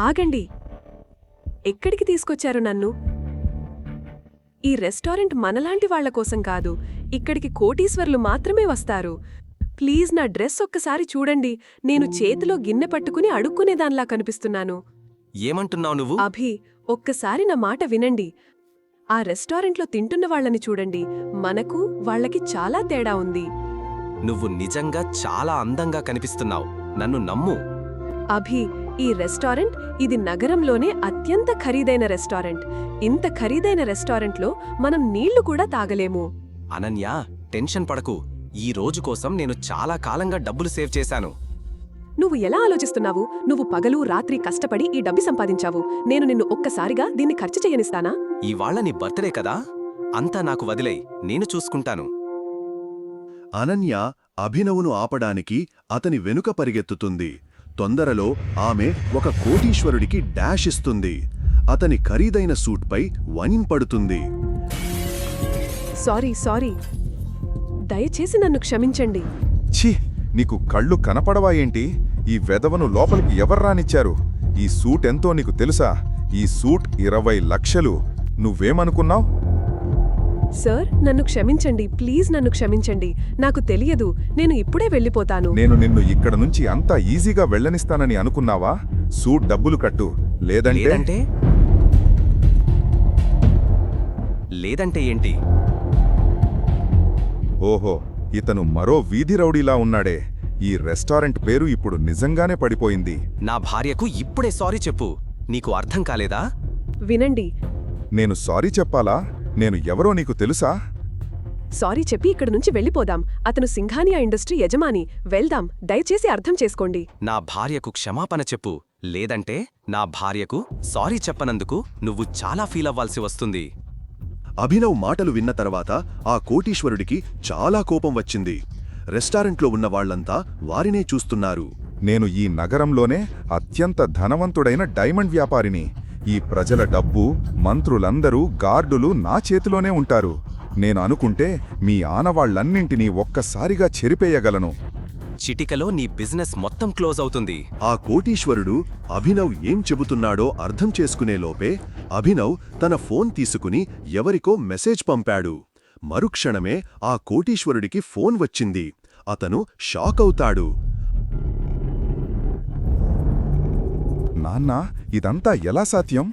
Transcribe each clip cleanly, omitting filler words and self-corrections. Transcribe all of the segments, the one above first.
ఆగండి. ఎక్కడికి తీసుకొచ్చారు నన్ను? ఈ రెస్టారెంట్ మనలాంటి వాళ్ల కోసం కాదు, ఇక్కడికి కోటీశ్వర్లు మాత్రమే వస్తారు. ప్లీజ్ నా డ్రెస్ ఒక్కసారి చూడండి. నేను చేతిలో గిన్నె పట్టుకుని అడుక్కునేదాన్లా కనిపిస్తున్నాను. ఏమంటున్నావు నువ్వు? అభి, ఒక్కసారి నా మాట వినండి. ఆ రెస్టారెంట్లో తింటున్న వాళ్ళని చూడండి. మనకు వాళ్లకి చాలా తేడా ఉంది. నువ్వు నిజంగా చాలా అందంగా కనిపిస్తున్నావు. నన్ను నమ్ము. అభి, ఈ రెస్టారెంట్ ఇది నగరంలోనే అత్యంత ఖరీదైన రెస్టారెంట్. ఇంత ఖరీదైన రెస్టారెంట్లో మనం నీళ్లు కూడా తాగలేము. అనన్య, టెన్షన్ పడకు. ఈ రోజు కోసం నేను చాలా కాలంగా డబ్బులు సేవ్ చేశాను. నువ్వు ఎలా ఆలోచిస్తున్నావు? నువ్వు పగలు రాత్రి కష్టపడి ఈ డబ్బు సంపాదించావు. నేను నిన్ను ఒక్కసారిగా దీన్ని ఖర్చు చేయనిస్తానా? ఇవాళ నీ బర్త్డే కదా, అంతా నాకు వదిలేయ్, నేను చూసుకుంటాను. అనన్య అభినవును ఆపడానికి అతని వెనుక పరిగెత్తుతుంది. తొందరలో ఆమె ఒక కోటీశ్వరుడికి డాష్ ఇస్తుంది. అతని ఖరీదైన సూట్పై వైన్ పడుతుంది. సారీ, దయచేసి నన్ను క్షమించండి. ఛీ, నీకు కళ్ళు కనపడవా ఏంటి? ఈ వెధవను లోపలికి ఎవర్రానిచ్చారు? ఈ సూట్ ఎంతో నీకు తెలుసా? ఈ సూట్ 20 లక్షలు. నువ్వేమనుకున్నావ్? సార్, నన్ను క్షమించండి, ప్లీజ్ నన్ను క్షమించండి. నాకు తెలియదు, నేను ఇప్పుడే వెళ్ళిపోతాను. నేను నిన్ను ఇక్కడ నుంచి అంత ఈజీగా వెళ్ళనిస్తానని అనుకున్నావా? సూట్ డబ్బులు కట్టు, లేదంటే లేదంటే ఏంటి? ఓహో, ఇతను మరో వీధి రౌడీలా ఉన్నాడే. ఈ రెస్టారెంట్ పేరు ఇప్పుడు నిజంగానే పడిపోయింది. నా భార్యకు ఇప్పుడే సారీ చెప్పు. నీకు అర్థం కాలేదా? వినండి. నేను సారీ చెప్పాలా? నేను ఎవరో నీకు తెలుసా? సారీ చెప్పి ఇక్కడి నుంచి వెళ్ళిపోదాం. అతను సింఘానియా ఇండస్ట్రీ యజమాని. వెళ్దాం, దయచేసి అర్థం చేసుకోండి. నా భార్యకు క్షమాపణ చెప్పు, లేదంటే నా భార్యకు సారీ చెప్పనందుకు నువ్వు చాలా ఫీలవ్వాల్సి వస్తుంది. అభినవ్ మాటలు విన్న తర్వాత ఆ కోటీశ్వరుడికి చాలా కోపం వచ్చింది. రెస్టారెంట్లో ఉన్న వాళ్లంతా వారినే చూస్తున్నారు. నేను ఈ నగరంలోనే అత్యంత ధనవంతుడైన డైమండ్ వ్యాపారిని. ఈ ప్రజల డబ్బు, మంత్రులందరూ, గార్డులు నా చేతిలోనే ఉంటారు. నేను అనుకుంటే మీ ఆనవాళ్లన్నింటినీ ఒక్కసారిగా చెరిపేయగలను. చిటికలో నీ బిజినెస్ మొత్తం క్లోజ్ అవుతుంది. ఆ కోటీశ్వరుడు అభినవ్ ఏం చెబుతున్నాడో అర్థం చేసుకునేలోపే అభినవ్ తన ఫోన్ తీసుకుని ఎవరికో మెసేజ్ పంపాడు. మరుక్షణమే ఆ కోటీశ్వరుడికి ఫోన్ వచ్చింది. అతను షాక్ అవుతాడు. నాన్నా, ఇదంతా ఎలా సాధ్యం?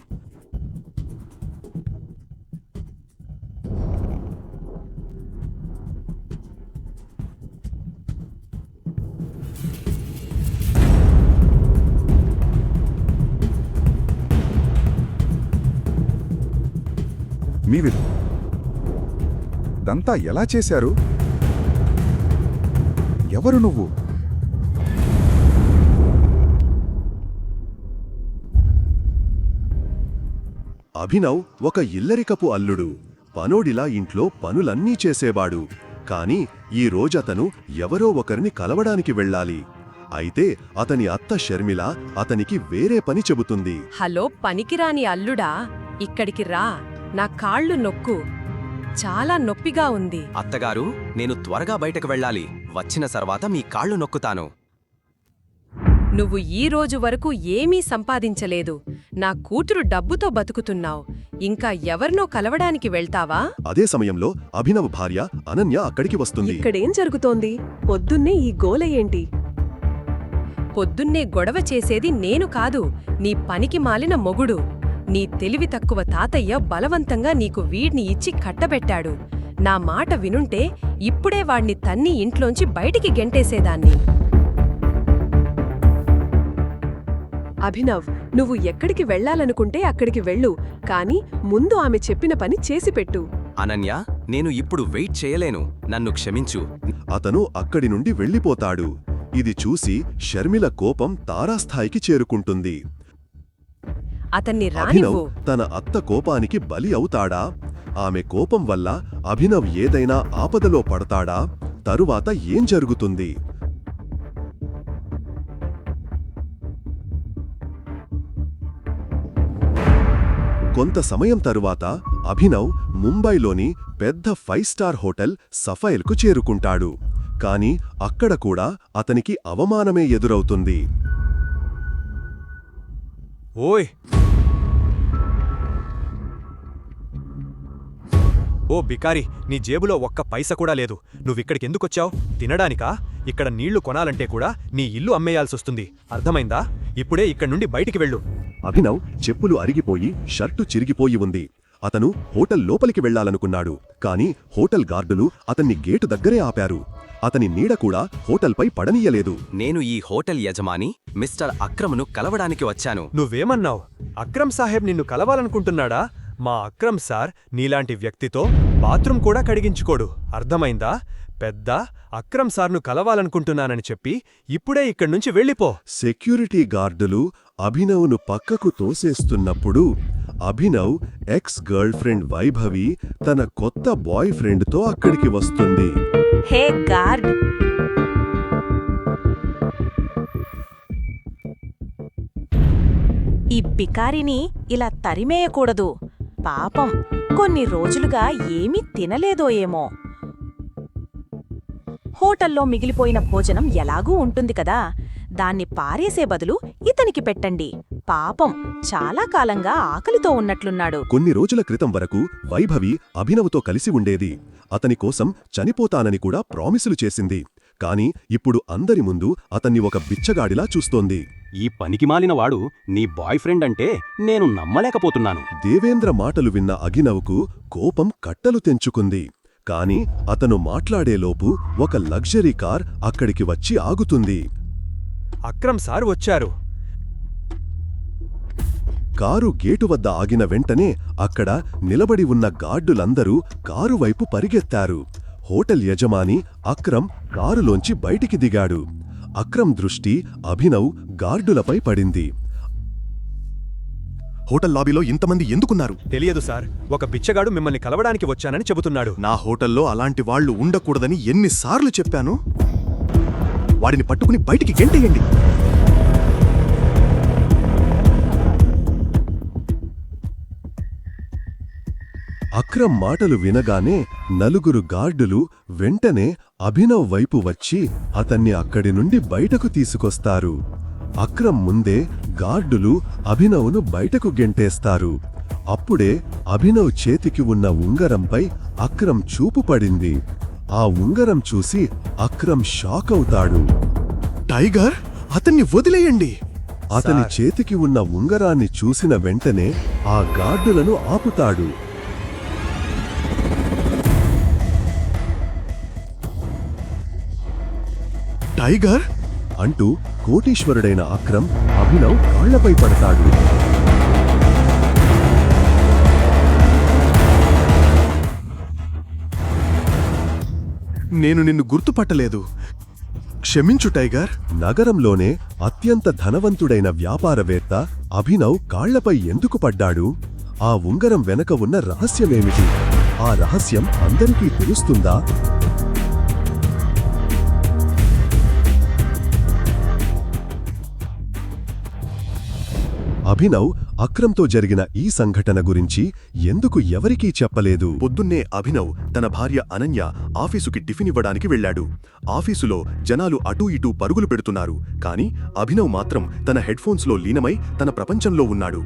దంతా ఎలా చేశారు? ఎవరు నువ్వు? అభినవ్ ఒక ఇల్లరికపు అల్లుడు. పనోడిలా ఇంట్లో పనులన్నీ చేసేవాడు. కాని ఈ రోజతను ఎవరో ఒకరిని కలవడానికి వెళ్ళాలి. అయితే అతని అత్త షర్మిల అతనికి వేరే పని చెబుతుంది. హలో పనికిరాని అల్లుడా, ఇక్కడికి రా. నా కాళ్ళు నొక్కు, చాలా నొప్పిగా ఉంది. అత్తగారు, నేను త్వరగా బయటకు వెళ్ళాలి. వచ్చిన తర్వాత మీ కాళ్ళు నొక్కుతాను. నువ్వు ఈ రోజు వరకు ఏమీ సంపాదించలేదు. నా కూతురు డబ్బుతో బతుకుతున్నావు. ఇంకా ఎవరినో కలవడానికి వెళ్తావా? అదే సమయంలో అభినవ్ భార్య అనన్య అక్కడికి వస్తుంది. ఇక్కడేం జరుగుతోంది? పొద్దున్నే ఈ గోల ఏంటి? పొద్దున్నే గొడవ చేసేది నేను కాదు, నీ పనికి మాలిన మొగుడు. నీ తెలివి తక్కువ తాతయ్య బలవంతంగా నీకు వీడ్ని ఇచ్చి కట్టబెట్టాడు. నా మాట వినుంటే ఇప్పుడే వాణ్ణి తన్ని ఇంట్లోంచి బయటికి గెంటేసేదాన్ని. అభినవ్, నువ్వు ఎక్కడికి వెళ్లాలనుకుంటే అక్కడికి వెళ్ళు, కాని ముందు ఆమె చెప్పిన పని చేసిపెట్టు. అనన్య, నేను ఇప్పుడు వెయిట్ చేయలేను. నన్ను క్షమించు. అతను అక్కడి నుండి వెళ్ళిపోతాడు. ఇది చూసి షర్మిల కోపం తారాస్థాయికి చేరుకుంటుంది. అతన్ని అభినవ్ రానివ్వు. తన అత్త కోపానికి బలి అవుతాడా? ఆమె కోపం వల్ల అభినవ్ ఏదైనా ఆపదలో పడతాడా? తరువాత ఏం జరుగుతుంది? కొంత సమయం తరువాత అభినవ్ ముంబైలోని పెద్ద 5 స్టార్ హోటల్ సఫైల్కు చేరుకుంటాడు. కాని అక్కడ కూడా అతనికి అవమానమే ఎదురవుతుంది. ఓయ్ ఓ బికారి, నీ జేబులో ఒక్క పైస కూడా లేదు. నువ్విక్కడికెందుకొచ్చావు? తినడానికా? ఇక్కడ నీళ్లు కొనాలంటే కూడా నీ ఇల్లు అమ్మేయాల్సొస్తుంది. అర్థమైందా? ఇప్పుడే ఇక్కడి నుండి బయటికి వెళ్ళు. అభినవ్ చెప్పులు అరిగిపోయి షర్టు చిరిగిపోయి ఉంది. అతను హోటల్ లోపలికి వెళ్లాలనుకున్నాడు, కాని హోటల్ గార్డులు అతన్ని గేటు దగ్గరే ఆపారు. అతని నీడ కూడా హోటల్పై పడనీయలేదు. నేను ఈ హోటల్ యజమాని మిస్టర్ అక్రమ్ను కలవడానికి వచ్చాను. నువ్వేమన్నావు? అక్రమ్ సాహెబ్ నిన్ను కలవాలనుకుంటున్నాడా? మా అక్రమ్ సార్ నీలాంటి వ్యక్తితో బాత్రూం కూడా కడిగించుకోడు. అర్థమైందా? పెద్ద అక్రమ్ సార్ను కలవాలనుకుంటున్నానని చెప్పి ఇప్పుడే ఇక్కడ్నుంచి వెళ్ళిపో. సెక్యూరిటీ గార్డులు అభినవ్ను పక్కకు తోసేస్తున్నప్పుడు Abhinav ex girlfriend Vaibhavi తన కొత్త బాయ్ ఫ్రెండ్తో అక్కడికి వస్తుంది. హే గార్డ్, ఈ బికారిని ఇలా తరిమేయకూడదు. పాపం, కొన్ని రోజులుగా ఏమీ తినలేదో ఏమో. హోటల్లో మిగిలిపోయిన భోజనం ఎలాగూ ఉంటుంది కదా, దాన్ని పారేసే బదులు ఇతనికి పెట్టండి. పాపం, చాలా కాలంగా ఆకలితో ఉన్నట్లున్నాడు. కొన్ని రోజుల క్రితం వరకు వైభవి అభినవ్తో కలిసి ఉండేది. అతని కోసం చనిపోతానని కూడా ప్రామిసులు చేసింది. కాని ఇప్పుడు అందరి ముందు అతన్ని ఒక బిచ్చగాడిలా చూస్తోంది. ఈ పనికిమాలినవాడు నీ బాయ్ ఫ్రెండ్ అంటే నేను నమ్మలేకపోతున్నాను. దేవేంద్ర మాటలు విన్న అభినవ్కు కోపం కట్టలు తెంచుకుంది. కాని అతను మాట్లాడేలోపు ఒక లగ్జరీ కార్ అక్కడికి వచ్చి ఆగుతుంది. అక్రమ్ సార్ వచ్చారు. కారు గేటు వద్ద ఆగిన వెంటనే అక్కడ నిలబడి ఉన్న గార్డులందరూ కారు వైపు పరిగెత్తారు. హోటల్ యజమాని అక్రమ్ కారులోంచి బయటికి దిగాడు. అక్రమ్ దృష్టి అభినవ్ గార్డులపై పడింది. హోటల్ లాబీలో ఇంతమంది ఎందుకున్నారు? తెలియదు సార్, ఒక బిచ్చగాడు మిమ్మల్ని కలవడానికి వచ్చానని చెబుతున్నాడు. నా హోటల్లో అలాంటి వాళ్లు ఉండకూడదని ఎన్నిసార్లు చెప్పాను? వాడిని పట్టుకుని బయటికి గెంటేయండి. అక్రమ్ మాటలు వినగానే నలుగురు గార్డులు వెంటనే అభినవ్ వైపు వచ్చి అతన్ని అక్కడి నుండి బయటకు తీసుకొస్తారు. అక్రమ్ ముందే గార్డులు అభినవ్ను బయటకు గెంటేస్తారు. అప్పుడే అభినవ్ చేతికి ఉన్న ఉంగరంపై అక్రమ్ చూపు పడింది. ఆ ఉంగరం చూసి అక్రమ్ షాక్ అవుతాడు. టైగర్, అతన్ని వదిలేయండి. అతని చేతికి ఉన్న ఉంగరాన్ని చూసిన వెంటనే ఆ గార్డులను ఆపుతాడు. టైగర్ అంటూ కోటీశ్వరుడైన అక్రమ్ అభినవ్ కాళ్లపై పడతాడు. నేను నిన్ను గుర్తుపట్టలేదు. క్షమించు టైగర్. నగరంలోనే అత్యంత ధనవంతుడైన వ్యాపారవేత్త అభినవ్ కాళ్లపై ఎందుకు పడ్డాడు? ఆ ఉంగరం వెనక ఉన్న రహస్యమేమిటి? ఆ రహస్యం అందరికీ తెలుస్తుందా? అభినవ్ అక్రమ్తో జరిగిన ఈ సంఘటన గురించి ఎందుకు ఎవరికీ చెప్పలేదు? పొద్దున్నే అభినవ్ తన భార్య అనన్య ఆఫీసుకి టిఫిన్ ఇవ్వడానికి వెళ్లాడు. ఆఫీసులో జనాలు అటూ ఇటూ పరుగులు పెడుతున్నారు. కాని అభినవ్ మాత్రం తన హెడ్ఫోన్స్లో లీనమై తన ప్రపంచంలో ఉన్నాడు.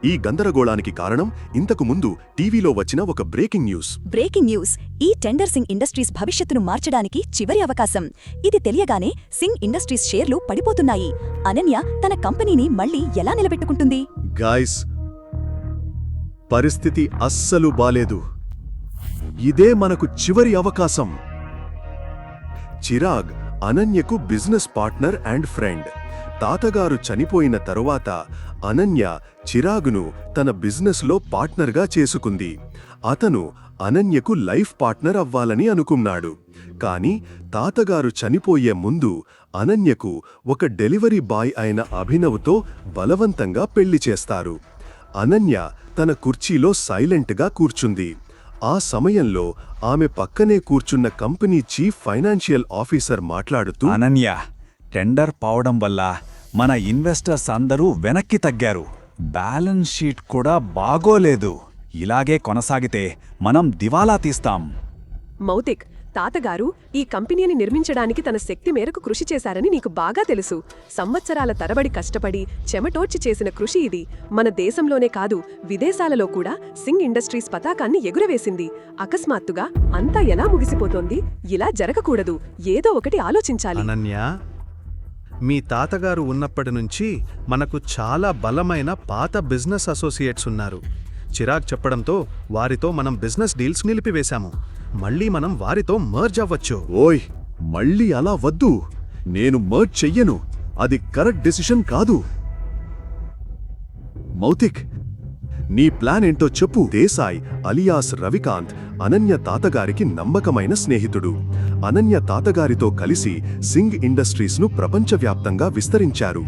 ఈ గందరగోళానికి కారణం ఇంతకు ముందు టీవీలో వచ్చిన ఒక బ్రేకింగ్ న్యూస్. Breaking news! ఈ టెండర్ సింగ్ ఇండస్ట్రీస్ భవిష్యత్తును మార్చడానికి చివరి అవకాశం. ఇది తెలియగానే సింగ్ ఇండస్ట్రీస్ షేర్లు పడిపోతున్నాయి. అనన్య తన కంపెనీని మళ్లీ ఎలా నిలబెట్టుకుంటుంది? గాయ్స్, పరిస్థితి అస్సలు బాలేదు. ఇదే మనకు చివరి అవకాశం. చిరాగ్ అనన్యకు బిజినెస్ పార్ట్నర్ అండ్ ఫ్రెండ్. తాతగారు చనిపోయిన తరువాత అనన్య చిరాగ్ను తన బిజినెస్లో పార్ట్నర్గా చేసుకుంది. అతను అనన్యకు లైఫ్ పార్ట్నర్ అవ్వాలని అనుకున్నాడు. కాని తాతగారు చనిపోయే ముందు అనన్యకు ఒక డెలివరీ బాయ్ అయిన అభినవ్తో బలవంతంగా పెళ్లి చేస్తారు. అనన్య తన కుర్చీలో సైలెంట్గా కూర్చుంది. ఆ సమయంలో ఆమె పక్కనే కూర్చున్న కంపెనీ చీఫ్ ఫైనాన్షియల్ ఆఫీసర్ మాట్లాడుతూ, అనన్య, టెండర్ పోవడం వల్ల మన ఇన్వెస్టర్స్ అందరూ వెనక్కి తగ్గారు. బ్యాలెన్స్ షీట్ కూడా బాగోలేదు. ఇలాగే కొనసాగితే మనం దివాలా తీస్తాం. మౌతిక్, తాతగారు ఈ కంపెనీని నిర్మించడానికి తన శక్తి మేరకు కృషి చేశారని నీకు బాగా తెలుసు. సంవత్సరాల తరబడి కష్టపడి చెమటోడ్చి చేసిన కృషి ఇది మన దేశంలోనే కాదు విదేశాలలో కూడా సింగ్ ఇండస్ట్రీస్ పతాకాన్ని ఎగురవేసింది. అకస్మాత్తుగా అంతా ఎలా ముగిసిపోతోంది? ఇలా జరగకూడదు. ఏదో ఒకటి ఆలోచించాలి. అనన్య, మీ తాతగారు ఉన్నప్పటి నుంచి మనకు చాలా బలమైన పాత బిజినెస్ అసోసియేట్స్ ఉన్నారు. చిరాగ్ చెప్పడంతో వారితో మనం బిజినెస్ డీల్స్ నిలిపివేశాము. మళ్ళీ మనం వారితో మర్జ్ అవ్వచ్చు. ఓయ్, మళ్ళీ అలా వద్దు. నేను మర్జ్ చెయ్యను. అది కరెక్ట్ డెసిషన్ కాదు. మౌతిక్, నీ ప్లాన్ ఏంటో చెప్పు. దేశాయ్ అలియాస్ రవికాంత్ అనన్య తాతగారికి నమ్మకమైన స్నేహితుడు. అనన్య తాతగారితో కలిసి సింగ్ ఇండస్ట్రీస్ను ప్రపంచవ్యాప్తంగా విస్తరించారు.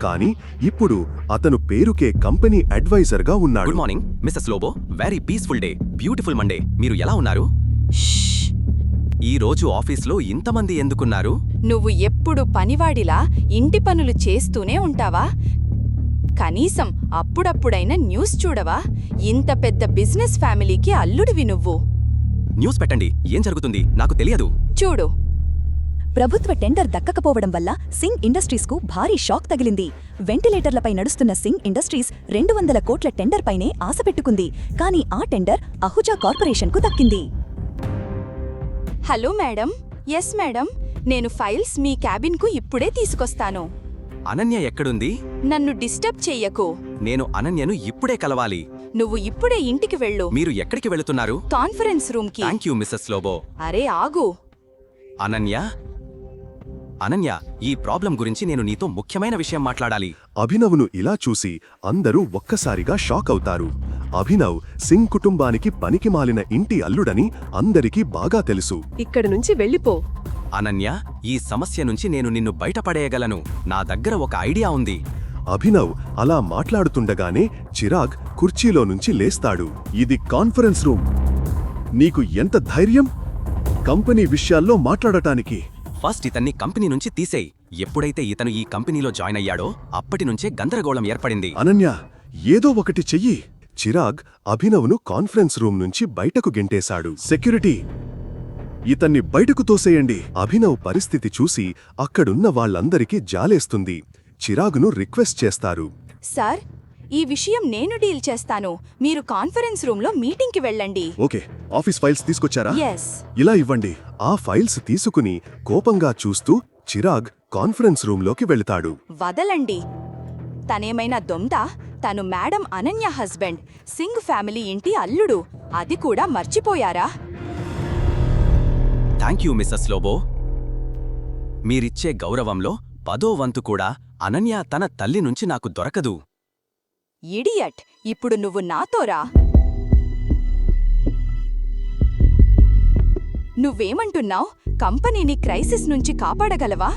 కానీ ఇప్పుడు అతను పేరుకే కంపెనీ అడ్వైజర్గా ఉన్నాడు. Good morning missus Lobo. Very peaceful day, beautiful Monday. మీరు ఎలా ఉన్నారు? ఈ రోజు ఆఫీస్లో ఇంతమంది ఎందుకున్నారు? నువ్వు ఎప్పుడు పనివాడిలా ఇంటి పనులు చేస్తూనే ఉంటావా? కనీసం అప్పుడప్పుడైనా న్యూస్ చూడవా? ఇంత పెద్ద బిజినెస్ ఫ్యామిలీకి అల్లుడివి నువ్వు. న్యూస్ పెట్టండి. ఏం జరుగుతుంది నాకు తెలియదు. చూడు, ప్రభుత్వ టెండర్ దక్కకపోవడం వల్ల సింగ్ ఇండస్ట్రీస్కు భారీ షాక్ తగిలింది. వెంటిలేటర్లపై నడుస్తున్న సింగ్ ఇండస్ట్రీస్ 200 కోట్ల టెండర్పైనే ఆశ పెట్టుకుంది. కానీ ఆ టెండర్ అహుజా కార్పొరేషన్కు దక్కింది. Hello madam. ఎస్ మేడం, నేను ఫైల్స్ మీ క్యాబిన్కు ఇప్పుడే తీసుకొస్తాను. అనన్య ఎక్కడుంది? నన్ను డిస్టర్బ్ చెయ్యకు. నేను అనన్యను ఇప్పుడే కలవాలి. నువ్వు ఇప్పుడే ఇంటికి వెళ్ళు. మీరు ఎక్కడికి వెళుతున్నారు? కాన్ఫరెన్స్ రూమ్కి. Thank you Mrs Lobo. అరే ఆగు. అనన్య, ఈ ప్రాబ్లం గురించి నేను నీతో ముఖ్యమైన విషయం మాట్లాడాలి. అభినవ్ను ఇలా చూసి అందరూ ఒక్కసారిగా షాక్ అవుతారు. అభినవ్ సింగ్ కుటుంబానికి పనికిమాలిన ఇంటి అల్లుడని అందరికీ బాగా తెలుసు. ఇక్కడి నుంచి వెళ్ళిపో. అనన్య, ఈ సమస్య నుంచి నేను నిన్ను బయటపడేయగలను. నా దగ్గర ఒక ఐడియా ఉంది. అభినవ్ అలా మాట్లాడుతుండగానే చిరాగ్ కుర్చీలో నుంచి లేస్తాడు. ఇది కాన్ఫరెన్స్ రూమ్. నీకు ఎంత ధైర్యం కంపెనీ విషయాల్లో మాట్లాడటానికి? ఫస్ట్ ఇతన్ని కంపెనీ నుంచి తీసేయ్. ఎప్పుడైతే ఇతను ఈ కంపెనీలో జాయిన్ అయ్యాడో అప్పటినుంచే గందరగోళం ఏర్పడింది. అనన్య, ఏదో ఒకటి చెయ్యి. చిరాగ్ అభినవ్ను కాన్ఫరెన్స్ రూమ్ నుంచి బయటకు గెంటేశాడు. సెక్యూరిటీ, ఇతన్ని బయటకు తోసేయండి. అభినవ్ పరిస్థితి చూసి అక్కడున్న వాళ్ళందరికీ జాలేస్తుంది. చిరాగ్ను రిక్వెస్ట్ చేస్తారు. సార్, ఈ విషయం నేను డీల్ చేస్తాను. మీరు కాన్ఫరెన్స్ రూమ్లో మీటింగ్కి వెళ్ళండి. ఓకే, ఆఫీస్ ఫైల్స్ తీసుకొచ్చారా? ఎస్. ఇలా ఇవ్వండి. ఆ ఫైల్స్ తీసుకుని కోపంగా చూస్తూ చిరాగ్ కాన్ఫరెన్స్ రూమ్లోకి వెళతాడు. వదలండి. తనేమైనా దొంగ? తను madam Ananya husband, Singh family ఇంటి అల్లుడు. అది కూడా మర్చిపోయారా? Thank you Mrs Lobo. మీరిచ్చే గౌరవంలో 10వ వంతు కూడా అనన్య తన తల్లి నుంచి నాకు దొరకదు. ఇడియట్, ఇప్పుడు నువ్వు నాతోరా. నువ్వేమంటున్నావ్? కంపెనీని క్రైసిస్ నుంచి కాపాడగలవా?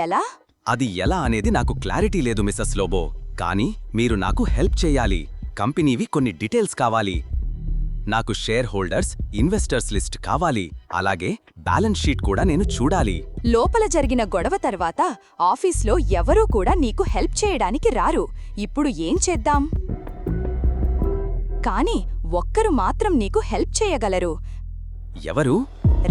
ఎలా? అది ఎలా అనేది నాకు క్లారిటీ లేదు మిస్సెస్ లోబో. కానీ మీరు నాకు హెల్ప్ చేయాలి. కంపెనీవి కొన్ని డీటెయిల్స్ కావాలి. నాకు షేర్ హోల్డర్స్, ఇన్వెస్టర్స్ లిస్ట్ కావాలి. అలాగే బ్యాలెన్స్ షీట్ కూడా నేను చూడాలి. లోపల జరిగిన గొడవ తర్వాత ఆఫీస్లో ఎవరూ కూడా నీకు హెల్ప్ చేయడానికి రారు. ఇప్పుడు ఏం చేద్దాం? కానీ ఒక్కరు మాత్రం నీకు హెల్ప్ చేయగలరు. ఎవరు?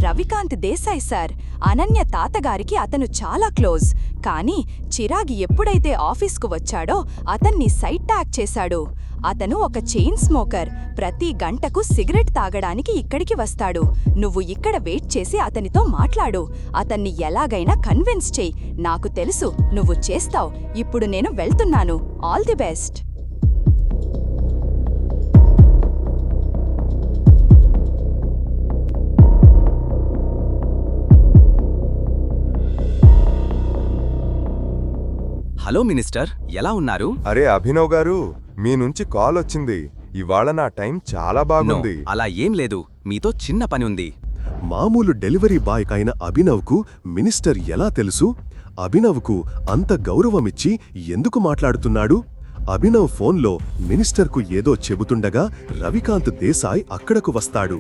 రవికాంత్ దేశాయ్ సార్. అనన్య తాతగారికి అతను చాలా క్లోజ్. కానీ చిరాగ్ ఎప్పుడైతే ఆఫీస్కు వచ్చాడో అతన్ని సైట్ ట్యాగ్ చేశాడు. అతను ఒక చైన్ స్మోకర్. ప్రతి గంటకు సిగరెట్ తాగడానికి ఇక్కడికి వస్తాడు. నువ్వు ఇక్కడ వెయిట్ చేసి అతనితో మాట్లాడు. అతన్ని ఎలాగైనా కన్విన్స్ చెయ్యి. నాకు తెలుసు నువ్వు చేస్తావ్. ఇప్పుడు నేను వెళ్తున్నాను. All the best. Hello minister, ఎలా ఉన్నారు? అరే అభినవ్ గారు, మీ నుంచి కాల్ వచ్చింది. ఇవాళ నా టైం చాలా బాగుంది. నో, అలా ఏం లేదు. మీతో చిన్న పని ఉంది. మామూలు డెలివరీ బాయ్ కైన అభినవ్కు మినిస్టర్ ఎలా తెలుసు? అభినవ్కు అంత గౌరవమిచ్చి ఎందుకు మాట్లాడుతున్నాడు? అభినవ్ ఫోన్లో మినిస్టర్కు ఏదో చెబుతుండగా రవికాంత్ దేశాయ్ అక్కడకు వస్తాడు.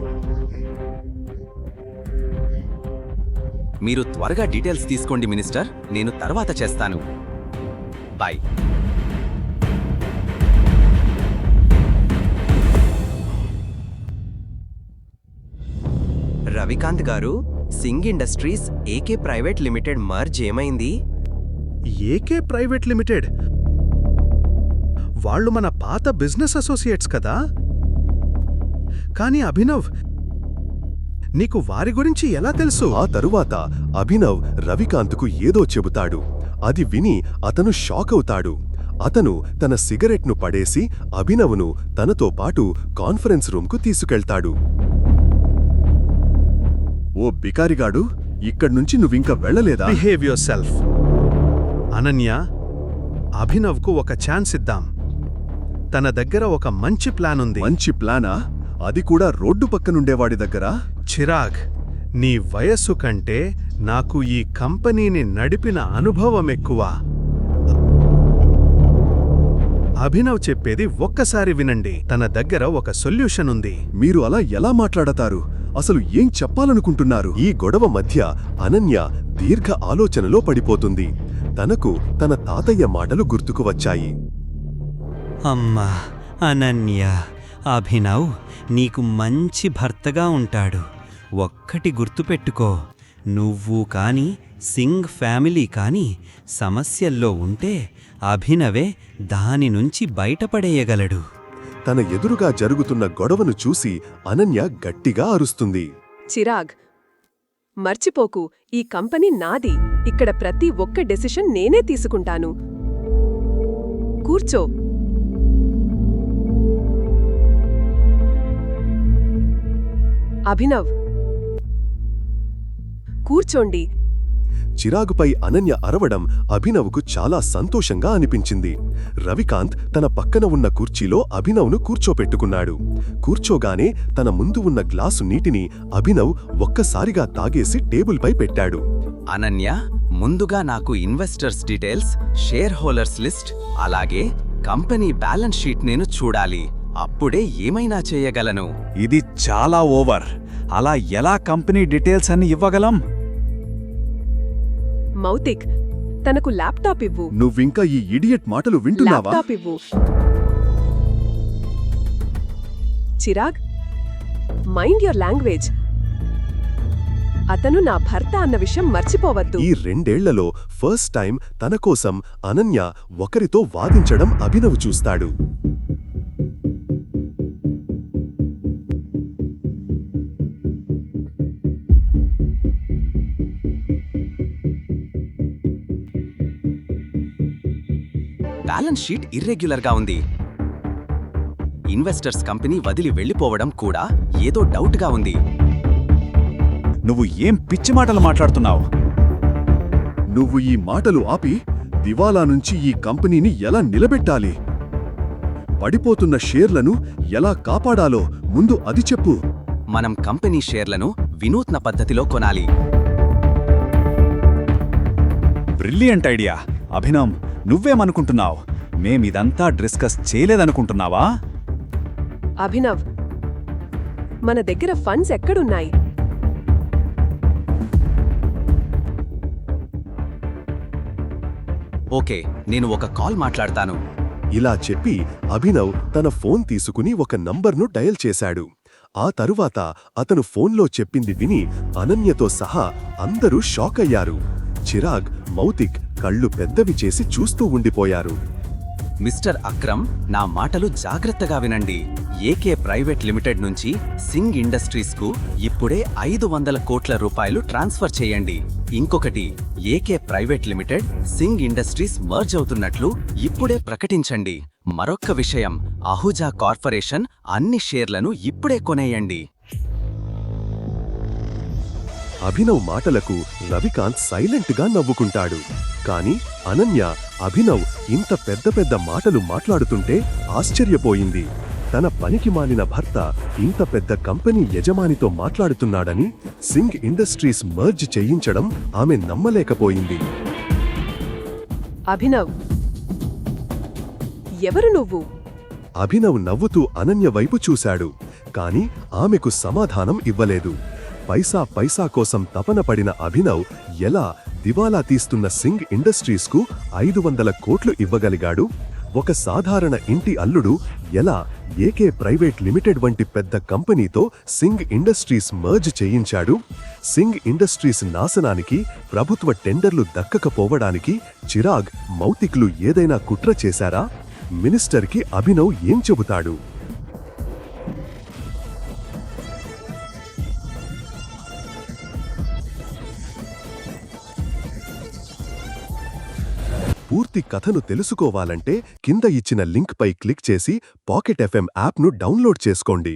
మీరు త్వరగా డీటెయిల్స్ తీసుకోండి మినిస్టర్. నేను తర్వాత చేస్తాను. బాయ్. రవికాంత్ గారు, Singh industries AK private limited merge ఏమైంది? ఏకే ప్రైవేట్ లిమిటెడ్ వాళ్ళు మన పాత బిజినెస్ అసోసియేట్స్ కదా? కానీ అభినవ్, నీకు వారి గురించి ఎలా తెలుసు? ఆ తరువాత అభినవ్ రవికాంత్కు ఏదో చెబుతాడు. అది విని అతను షాక్ అవుతాడు. అతను తన సిగరెట్ను పడేసి అభినవ్ను తనతో పాటు కాన్ఫరెన్స్ రూమ్కు తీసుకెళ్తాడు. ఓ బికారిగాడు, ఇక్కడ్నుంచి నువ్వింక వెళ్ళలేదా? Behave yourself. అనన్య, అభినవ్కు ఒక ఛాన్స్ ఇద్దాం. తన దగ్గర ఒక మంచి ప్లాన్ ఉంది. మంచి ప్లానా? అది కూడా రోడ్డు పక్కనుండేవాడి దగ్గర? చిరాగ్, నీ వయస్సు కంటే నాకు ఈ కంపెనీని నడిపిన అనుభవం ఎక్కువ. అభినవ్ చెప్పేది ఒక్కసారి వినండి. తన దగ్గర ఒక సొల్యూషన్ ఉంది. మీరు అలా ఎలా మాట్లాడతారు? అసలు ఏం చెప్పాలనుకుంటున్నారు? ఈ గొడవ మధ్య అనన్య దీర్ఘ ఆలోచనలో పడిపోతుంది. తనకు తన తాతయ్య మాటలు గుర్తుకు వచ్చాయి. అమ్మా అనన్య, అభినవ్ నీకు మంచి భర్తగా ఉంటాడు. ఒక్కటి గుర్తుపెట్టుకో, నువ్వు కాని సింగ్ ఫ్యామిలీ కాని సమస్యల్లో ఉంటే అభినవే దాని నుంచి బయటపడేయగలడు. తన ఎదురుగా జరుగుతున్న గొడవను చూసి అనన్య గట్టిగా అరుస్తుంది. చిరాగ్, మర్చిపోకు, ఈ కంపెనీ నాది. ఇక్కడ ప్రతి ఒక్క డెసిషన్ నేనే తీసుకుంటాను. కూర్చో. అభినవ్, కూర్చోండి. చిరాగుపై అనన్య అరవడం అభినవ్కు చాలా సంతోషంగా అనిపించింది. రవికాంత్ తన పక్కన ఉన్న కుర్చీలో అభినవ్ను కూర్చోపెట్టుకున్నాడు. కూర్చోగానే తన ముందు ఉన్న గ్లాసు నీటిని అభినవ్ ఒక్కసారిగా తాగేసి టేబుల్పై పెట్టాడు. అనన్య, ముందుగా నాకు investors details, share holders list, అలాగే కంపెనీ బ్యాలెన్స్ షీట్ నేను చూడాలి. అప్పుడే ఏమైనా చేయగలను. ఇది చాలా ఓవర్. అలా ఎలా కంపెనీ డీటెయిల్స్ అన్ని ఇవ్వగలం? మౌతిక్, తనకు ల్యాప్టాప్ ఇవ్వు. నువ్వింకా ఈ ఇడియట్ మాటలు వింటున్నావా? ల్యాప్టాప్ ఇవ్వు. Chirag, mind your language. అతను నా భర్త అన్న విషయం మర్చిపోవద్దు. ఈ 2 ఏళ్లలో ఫస్ట్ టైం తన కోసం అనన్య ఒకరితో వాదించడం అభినవ్ చూస్తాడు. బ్యాలెన్స్ షీట్ ఇర్రెగ్యులర్గా ఉంది. ఇన్వెస్టర్స్ కంపెనీ వదిలి వెళ్ళిపోవడం కూడా ఏదో డౌట్గా ఉంది. నువ్వు ఏం పిచ్చి మాటలు మాట్లాడుతున్నావు? నువ్వు ఈ మాటలు ఆపి దివాలా నుంచి ఈ కంపెనీని ఎలా నిలబెట్టాలి, పడిపోతున్న షేర్లను ఎలా కాపాడాలో ముందు అది చెప్పు. మనం కంపెనీ షేర్లను వినూత్న పద్ధతిలో కొనాలి. Brilliant idea. అభినవ్, నువ్వేమనుకుంటున్నావు? మేమిదంతా డిస్కస్ చేయలేదనుకుంటున్నావా? అభినవ్, మన దగ్గర ఫండ్స్ ఎక్కడున్నాయి? ఓకే, నేను ఒక కాల్ మాట్లాడతాను. ఇలా చెప్పి అభినవ్ తన ఫోన్ తీసుకుని ఒక నంబర్ను డయల్ చేశాడు. ఆ తరువాత అతను ఫోన్లో చెప్పింది విని అనన్యతో సహా అందరూ షాక్ అయ్యారు. చిరాగ్, మౌతిక్ కళ్ళు పెద్దవి చేసి చూస్తూ ఉండిపోయారు. మిస్టర్ అక్రమ్, నా మాటలు జాగ్రత్తగా వినండి. ఏకే ప్రైవేట్ లిమిటెడ్ నుంచి సింగ్ ఇండస్ట్రీస్కు ఇప్పుడే 500 కోట్ల రూపాయలు ట్రాన్స్ఫర్ చేయండి. ఇంకొకటి, AK private limited Singh industries merge అవుతున్నట్లు ఇప్పుడే ప్రకటించండి. మరొక్క విషయం, అహుజా కార్పొరేషన్ అన్ని షేర్లను ఇప్పుడే కొనేయండి. అభినవ్ మాటలకు రవికాంత్ సైలెంట్గా నవ్వుకుంటాడు. కాని అనన్య అభినవ్ ఇంత పెద్ద పెద్ద మాటలు మాట్లాడుతుంటే ఆశ్చర్యపోయింది. తన పనికి మాలిన భర్త ఇంత పెద్ద కంపెనీ యజమానితో మాట్లాడుతున్నాడని, సింగ్ ఇండస్ట్రీస్ మర్జ్ చేయించడం ఆమె నమ్మలేకపోయింది. అభినవ్, ఎవరు నువ్వు? అభినవ్ నవ్వుతూ అనన్య వైపు చూశాడు. కాని ఆమెకు సమాధానం ఇవ్వలేదు. పైసా పైసా కోసం తపన పడిన అభినవ్ ఎలా దివాలా తీస్తున్న సింగ్ ఇండస్ట్రీస్కు 500 కోట్లు ఇవ్వగలిగాడు? ఒక సాధారణ ఇంటి అల్లుడు ఎలా ఏకే ప్రైవేట్ లిమిటెడ్ వంటి పెద్ద కంపెనీతో సింగ్ ఇండస్ట్రీస్ మర్జ్ చేయించాడు? సింగ్ ఇండస్ట్రీస్ నాశనానికి, ప్రభుత్వ టెండర్లు దక్కకపోవడానికి చిరాగ్, మౌతిక్లు ఏదైనా కుట్ర చేశారా? మినిస్టర్కి అభినవ్ ఏం చెబుతాడు? పూర్తి కథను తెలుసుకోవాలంటే కింద ఇచ్చిన లింక్ పై క్లిక్ చేసి పాకెట్ ఎఫ్ఎం యాప్ను డౌన్లోడ్ చేసుకోండి.